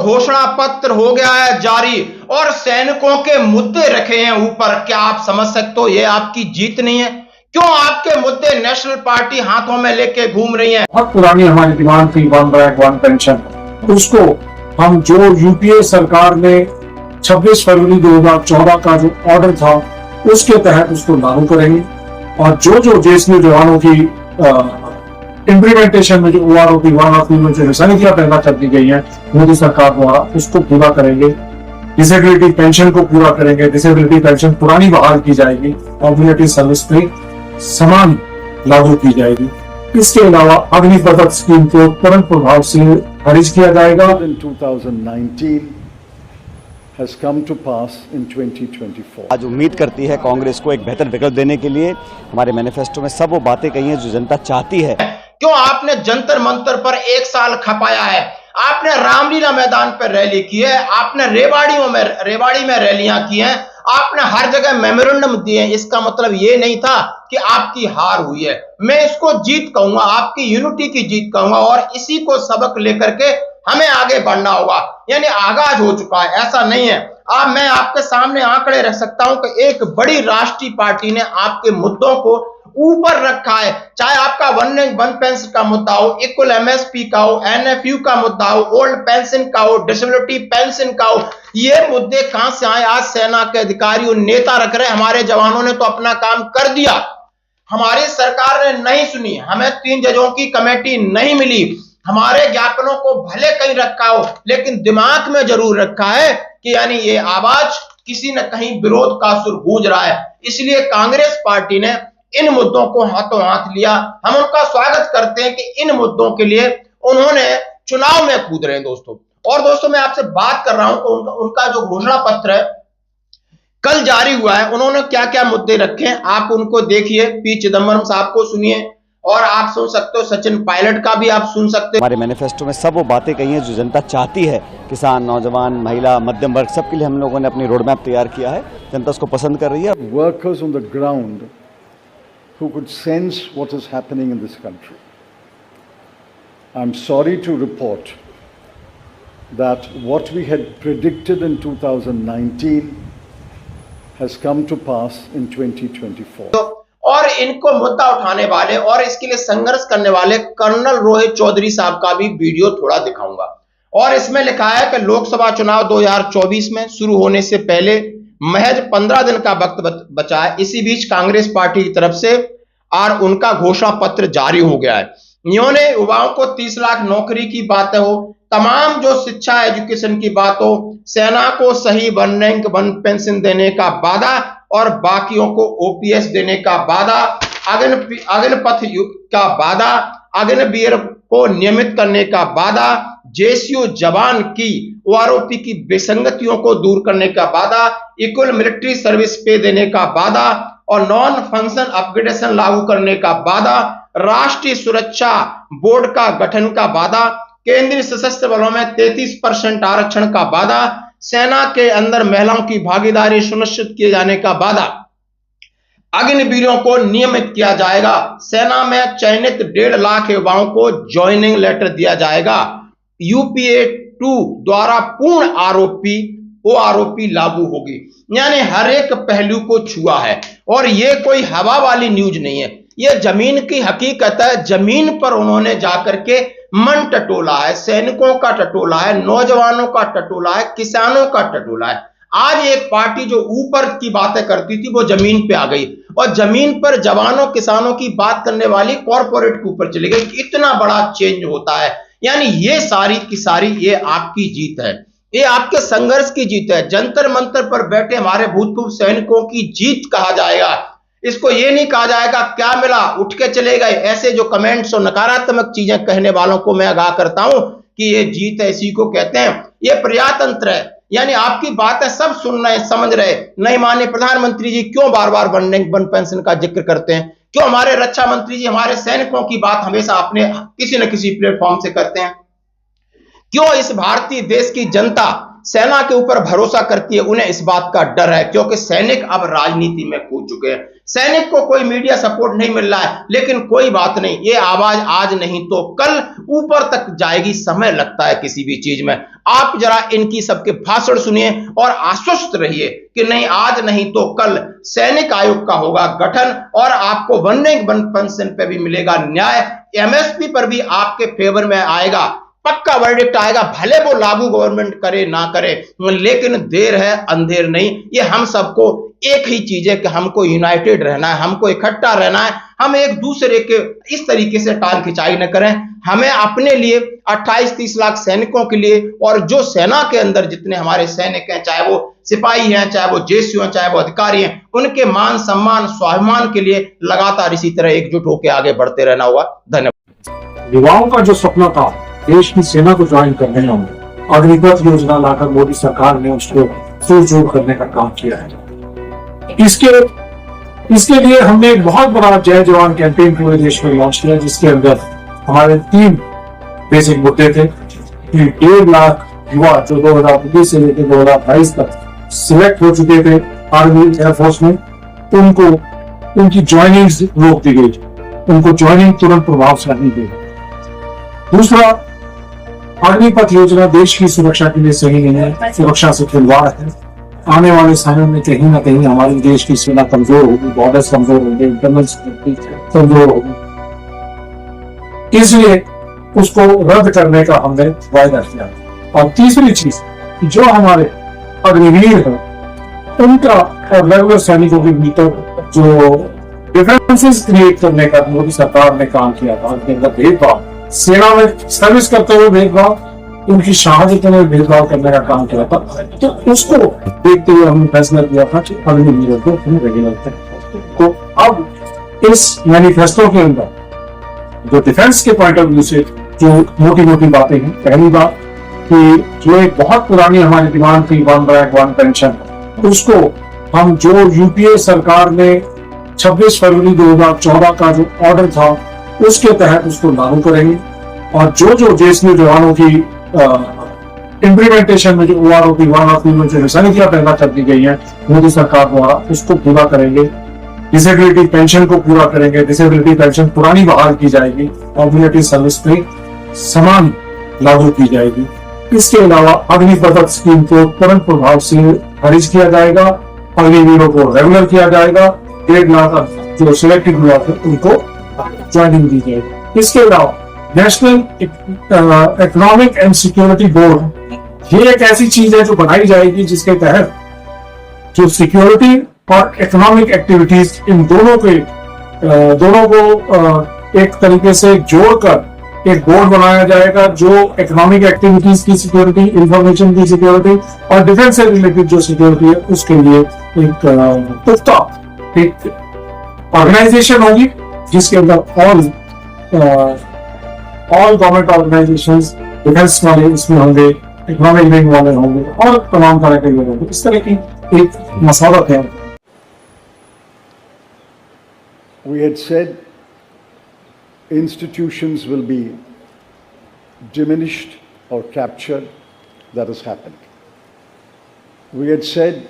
घोषणा पत्र हो गया है जारी और सैनिकों के मुद्दे रखे हैं ऊपर। क्या आप समझ सकते हो ये आपकी जीत नहीं है? क्यों आपके मुद्दे नेशनल पार्टी हाथों में लेके घूम रही है? बहुत पुरानी हमारी डिमांड थी वन रैंक वन पेंशन। उसको हम जो यूपीए सरकार ने 26 फरवरी 2014 का जो ऑर्डर था उसके तहत उसको लागू करेंगे और जो देश में जवानों की इम्प्लीमेंटेशन में जो OROP 1 और 2 में जो सैनिकीय पहला कर दी गई है मोदी सरकार द्वारा उसको पूरा करेंगे। डिसेबिलिटी पेंशन को पूरा करेंगे। डिसेबिलिटी पेंशन पुरानी बहाल की जाएगी और मिलिट्री सर्विस में समान लागू की जाएगी। इसके अलावा अग्निपथ स्कीम को तुरंत प्रभाव से खारिज किया जाएगा। In 2019 has come to pass in 2024. आज उम्मीद करती है कांग्रेस को एक बेहतर विकल्प देने के लिए। हमारे मैनिफेस्टो में सब वो बातें कही हैं जो जनता चाहती है। क्यों आपने जंतर मंतर पर 1 साल खपाया है? आपने रामलीला मैदान पर रैली की है, आपने रेवाड़ी में रैलियां की हैं, आपने हर जगह मेमोरेंडम दिए। इसका मतलब ये नहीं था कि आपकी हार हुई है। मैं इसको जीत कहूंगा, आपकी यूनिटी की जीत कहूंगा और इसी को सबक लेकर के हमें आगे बढ़ना होगा। यानी आगाज हो चुका है, ऐसा नहीं है। मैं आपके सामने आंकड़े रख सकता हूं कि एक बड़ी राष्ट्रीय पार्टी ने आपके मुद्दों को ऊपर रखा है। चाहे आपका वन पेंशन का मुद्दा हो, इक्वल MSP का हो, NFU का मुद्दा हो, ओल्ड पेंशन का हो, डिसेबिलिटी पेंशन का हो, ये मुद्दे कहां से आए? आज सेना के अधिकारियों नेता रख रहे। हमारे जवानों ने तो अपना काम कर दिया, हमारी सरकार ने नहीं सुनी, हमें 3 जजों की कमेटी नहीं मिली। हमारे ज्ञापनों को भले कहीं रखा हो लेकिन दिमाग में जरूर रखा है कि यानी ये आवाज किसी न कहीं विरोध का सुर गूंज रहा है। इसलिए कांग्रेस पार्टी ने इन मुद्दों को हाथों हाथ लिया। हम उनका स्वागत करते हैं कि इन मुद्दों के लिए उन्होंने चुनाव में कूद रहे हैं दोस्तों। और दोस्तों मैं आपसे बात कर रहा हूं तो उनका जो घोषणा पत्र है कल जारी हुआ है, उन्होंने क्या क्या मुद्दे रखे हैं आप उनको देखिए। पी चिदम्बरम साहब को सुनिए और आप सुन सकते हो सचिन पायलट का भी आप सुन सकते हो। हमारे मैनिफेस्टो में सब वो बातें कही हैं जो जनता चाहती है। किसान, नौजवान, महिला, मध्यम वर्ग सबके लिए हम लोगों ने अपनी रोड मैप तैयार किया है। जनता उसको पसंद कर रही है। Workers on the ground who could sense what is happening in this country. I'm sorry to report that what we had predicted in 2019 has come to pass in 2024. और इनको मुद्दा उठाने वाले और इसके लिए संघर्ष करने वाले कर्नल रोहित चौधरी साहब का भी वीडियो थोड़ा दिखाऊंगा। और इसमें लिखा है कि लोकसभा चुनाव 2024 में शुरू होने से पहले महज 15 दिन का वक्त बचा है। इसी बीच कांग्रेस पार्टी की तरफ से और उनका घोषणा पत्र जारी हो गया है। इन्होंने युवाओं को 30 लाख नौकरी की बातें हो, तमाम जो शिक्षा एजुकेशन की बात हो, सेना को सही वन रैंक वन पेंशन देने का वादा और बाकियों को OPS देने का वादा, अग्निपथ का वादा, अग्निवीर को नियमित करने का वादा, JCU जवान की OROP की विसंगतियों को दूर करने का वादा, इक्वल मिलिट्री सर्विस पे देने का वादा और नॉन फंक्शन अपग्रेडेशन लागू करने का वादा, राष्ट्रीय सुरक्षा बोर्ड का गठन का वादा, केंद्रीय सशस्त्र बलों में 33% आरक्षण का वादा, सेना के अंदर महिलाओं की भागीदारी सुनिश्चित किए जाने का वादा, अग्निवीरों को नियमित किया जाएगा, सेना में चयनित 1.5 लाख युवाओं को ज्वाइनिंग लेटर दिया जाएगा, UPA 2 द्वारा पूर्ण OROP लागू होगी। यानी हर एक पहलू को छुआ है और ये कोई हवा वाली न्यूज नहीं है, ये जमीन की हकीकत है। जमीन पर उन्होंने जाकर के मन टटोला है, सैनिकों का टटोला है, नौजवानों का टटोला है, किसानों का टटोला है। आज एक पार्टी जो ऊपर की बातें करती थी वो जमीन पे आ गई और जमीन पर जवानों किसानों की बात करने वाली कॉर्पोरेट के ऊपर चली गई। इतना बड़ा चेंज होता है। यानी ये सारी की सारी ये आपकी जीत है, ये आपके संघर्ष की जीत है। जंतर मंतर पर बैठे हमारे भूतपूर्व सैनिकों की जीत कहा जाएगा, इसको ये नहीं कहा जाएगा क्या मिला उठ के चले गए। ऐसे जो कमेंट्स और नकारात्मक चीजें कहने वालों को मैं आगाह करता हूं कि ये जीत है, इसी को कहते हैं। ये प्रजातंत्र है, यानी आपकी बातें सब सुन रहे समझ रहे। नहीं माने प्रधानमंत्री जी क्यों बार बार वन पेंशन का जिक्र करते हैं? क्यों हमारे रक्षा मंत्री जी हमारे सैनिकों की बात हमेशा अपने किसी न किसी प्लेटफॉर्म से करते हैं? क्यों इस भारतीय देश की जनता सेना के ऊपर भरोसा करती है उन्हें इस बात का डर है, क्योंकि सैनिक अब राजनीति में कूद चुके हैं। सैनिक को कोई मीडिया सपोर्ट नहीं मिल रहा है, लेकिन कोई बात नहीं, ये आवाज आज नहीं तो कल ऊपर तक जाएगी। समय लगता है किसी भी चीज में। आप जरा इनकी सबके भाषण सुनिए और आश्वस्त रहिए कि नहीं, आज नहीं तो कल सैनिक आयोग का होगा गठन और आपको वन पेंशन पे भी मिलेगा न्याय, एमएसपी पर भी आपके फेवर में आएगा, पक्का वर्डिक्ट आएगा। भले वो लागू गवर्नमेंट करे ना करे, लेकिन देर है अंधेर नहीं। ये हम सबको एक ही चीज है कि हमको यूनाइटेड रहना है, हमको इकट्ठा रहना है। हम एक दूसरे के इस तरीके से टांग खिंचाई न करें। हमें अपने लिए 28-30 लाख सैनिकों के लिए और जो सेना के अंदर जितने हमारे सैनिक हैं, चाहे वो सिपाही हैं, चाहे वो जेसीओ हैं, चाहे वो अधिकारी हैं, उनके मान सम्मान स्वाभिमान के लिए लगातार इसी तरह एकजुट होकर आगे बढ़ते रहना होगा। धन्यवाद। युवाओं का जो सपना था देश की सेना को ज्वाइन करने में, अग्निपथ योजना लाकर मोदी सरकार ने उसको जोड़ करने का काम किया है। इसके लिए हमने एक बहुत बड़ा जय जवान कैंपेन पूरे देश में लॉन्च किया, जिसके अंदर हमारे 3 बेसिक मुद्दे थे कि 1.5 लाख युवा जो 2019 से लेकर 2022 तक सिलेक्ट हो चुके थे आर्मी एयरफोर्स में, उनको उनकी ज्वाइनिंग रोक दी गई, उनको ज्वाइनिंग तुरंत प्रभाव से नहीं दी। दूसरा, अग्निपथ योजना देश की सुरक्षा के लिए सही नहीं है, सुरक्षा से खिलवाड़ है। आने वाले समय में कहीं ना कहीं हमारे देश की सेना कमजोर होगी, बॉर्डर्स कमजोर होंगे, इंटरनल सिक्योरिटी कमजोर होगी, इसलिए उसको रद्द करने का हमने वायदा किया। और तीसरी चीज, जो हमारे अग्निवीर हैं उनका और रेगुलर सैनिकों के भीतर जो डिफरेंसेस क्रिएट करने का मोदी सरकार ने काम किया था, उनके अंदर भेदभाव, सेना में सर्विस करते हुए भेदभाव, उनकी शहादत में भेदभाव करने का काम किया था, तो उसको देखते हुए हमने फैसला किया था कि अग्निवीरों को हम रेगुलर करें। तो अब इस मैनिफेस्टो के अंदर जो डिफेंस के पॉइंट ऑफ व्यू से जो मोटी मोटी बातें हैं, पहली बात कि जो एक बहुत पुरानी हमारी डिमांड थी 1 रैंक 1 पेंशन, उसको हम जो यूपीए सरकार ने 26 फरवरी 2014 का जो ऑर्डर था उसके तहत उसको लागू करेंगे। और जो जेएसयू जवानों की इम्प्लीमेंटेशन में जो OROP 1 में जो सैनिक पहला कर दी गई है मोदी सरकार द्वारा, उसको पूरा करेंगे। डिसेबिलिटी पेंशन को पूरा करेंगे, डिसेबिलिटी पेंशन पुरानी बहाल की जाएगी और मिलिट्री सर्विस में समान लागू की जाएगी। इसके अलावा अग्निपथ स्कीम को तुरंत प्रभाव से खारिज किया जाएगा, अग्निवीरों को रेगुलर किया जाएगा, 1.5 लाख जो सिलेक्टेड हुआ थे उनको ज्वाइनिंग दी जाएगी। इसके अलावा national economic and security board, ये एक ऐसी चीज है जो बनाई जाएगी जिसके तहत जो सिक्योरिटी और इकोनॉमिक एक्टिविटीज इन दोनों को एक तरीके से जोड़कर एक बोर्ड बनाया जाएगा जो इकोनॉमिक एक्टिविटीज की सिक्योरिटी, इंफॉर्मेशन की सिक्योरिटी और डिफेंस से रिलेटेड जो सिक्योरिटी है उसके लिए एक पुख्ता एक ऑर्गेनाइजेशन होगी, जिसके अंदर ऑल गवर्नमेंट ऑर्गेनाइजेशंस, डिफेंस वाले इसमें होंगे, इकोनॉमिक विंग वाले होंगे और तमाम तरह के लोग होंगे। इस तरह की एक मसौदा है। We had said institutions will be diminished or captured. That has happened. We had said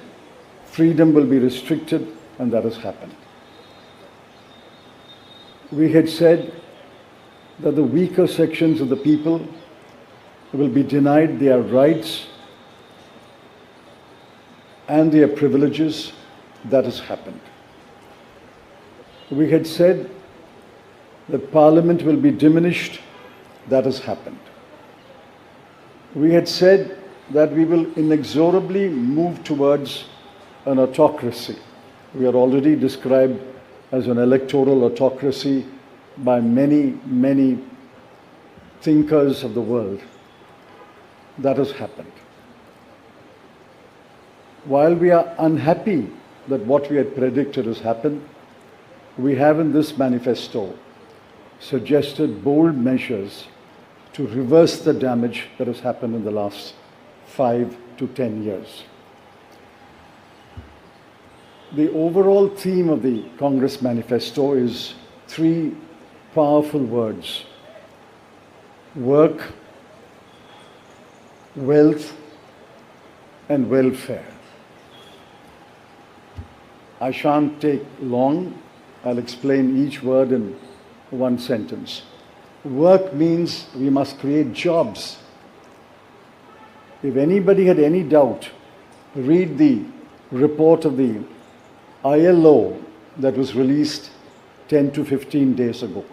freedom will be restricted, and that has happened. We had said that the weaker sections of the people will be denied their rights and their privileges. That has happened. We had said that Parliament will be diminished. That has happened. We had said that we will inexorably move towards an autocracy. We are already described as an electoral autocracy by many, many thinkers of the world. That has happened. While we are unhappy that what we had predicted has happened, we have in this manifesto suggested bold measures to reverse the damage that has happened in the last 5 to 10 years. The overall theme of the Congress manifesto is 3 powerful words: work, wealth, and welfare. I shan't take long. I'll explain each word in one sentence. Work means we must create jobs. If anybody had any doubt, read the report of the ILO that was released 10 to 15 days ago.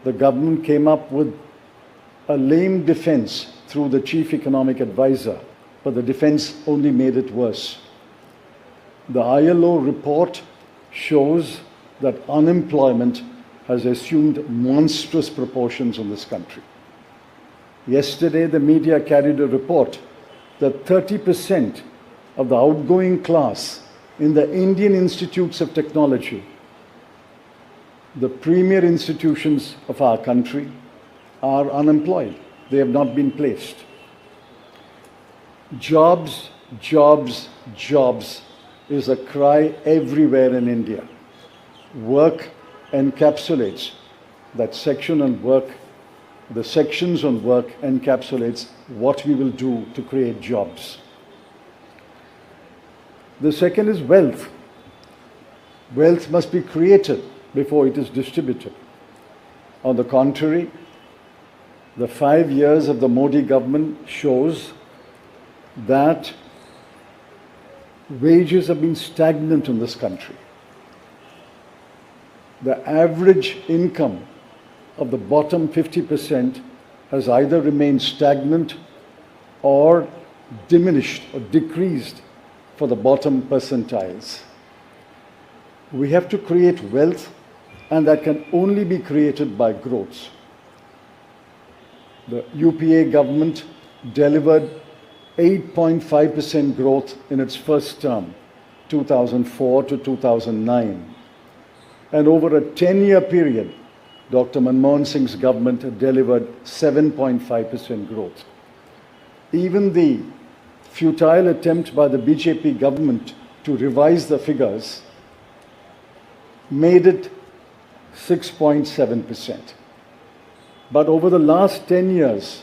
The government came up with a lame defense through the chief economic advisor, but the defense only made it worse. The ILO report shows that unemployment has assumed monstrous proportions in this country. Yesterday, the media carried a report that 30% of the outgoing class in the Indian institutes of technology, the premier institutions of our country, are unemployed. They have not been placed. Jobs, jobs, jobs is a cry everywhere in India. Work encapsulates that section on work. The sections on work encapsulates what we will do to create jobs. The second is wealth. Wealth must be created before it is distributed. On the contrary, the 5 years of the Modi government shows that wages have been stagnant in this country. The average income of the bottom 50% has either remained stagnant or diminished or decreased for the bottom percentiles. We have to create wealth, and that can only be created by growth. The UPA government delivered 8.5% growth in its first term, 2004 to 2009. And over a 10-year period, Dr. Manmohan Singh's government delivered 7.5% growth. Even the futile attempt by the BJP government to revise the figures made it 6.7%. But over the last 10 years,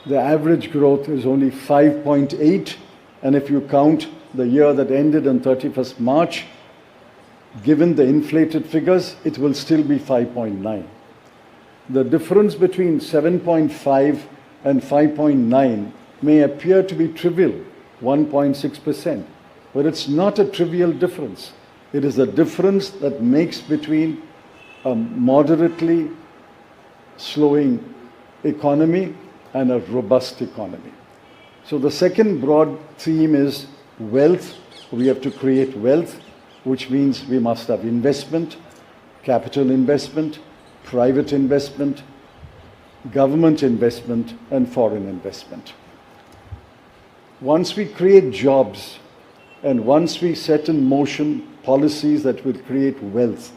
the average growth is only 5.8, and if you count the year that ended on 31st March, given the inflated figures, it will still be 5.9. The difference between 7.5 and 5.9 may appear to be trivial, 1.6%, but it's not a trivial difference. It is the difference that makes between a moderately slowing economy and a robust economy. So the second broad theme is wealth. We have to create wealth, which means we must have investment, capital investment, private investment, government investment, and foreign investment. Once we create jobs and once we set in motion policies that will create wealth,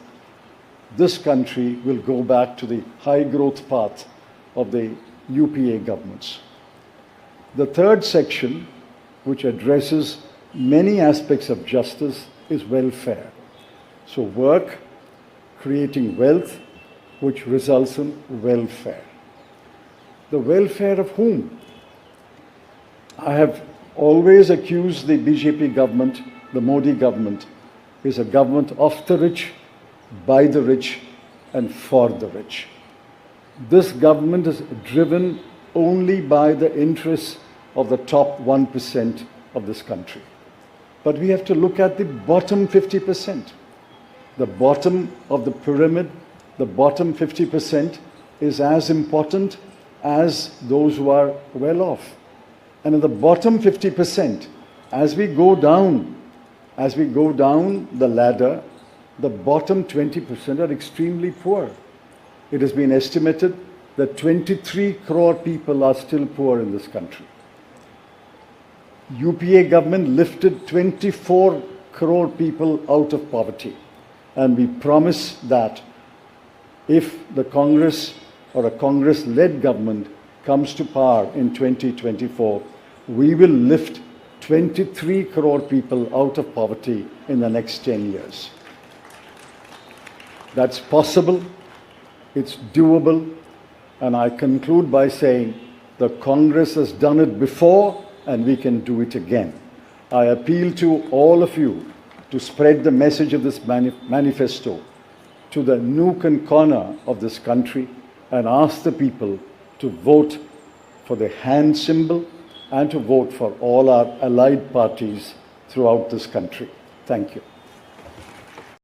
this country will go back to the high growth path of the UPA governments. The third section, which addresses many aspects of justice, is welfare. So work, creating wealth, which results in welfare. The welfare of whom? I have always accused the BJP government, the Modi government, is a government of the rich, by the rich, and for the rich. This government is driven only by the interests of the top 1% of this country. But we have to look at the bottom 50%. The bottom of the pyramid, the bottom 50% is as important as those who are well off. And in the bottom 50%, as we go down the ladder, the bottom 20% are extremely poor. It has been estimated that 23 crore people are still poor in this country. UPA government lifted 24 crore people out of poverty. And we promise that if the Congress or a Congress-led government comes to power in 2024, we will lift 23 crore people out of poverty in the next 10 years. That's possible, it's doable, and I conclude by saying the Congress has done it before, and we can do it again. I appeal to all of you to spread the message of this manifesto to the nook and corner of this country and ask the people to vote for the hand symbol and to vote for all our allied parties throughout this country. Thank you.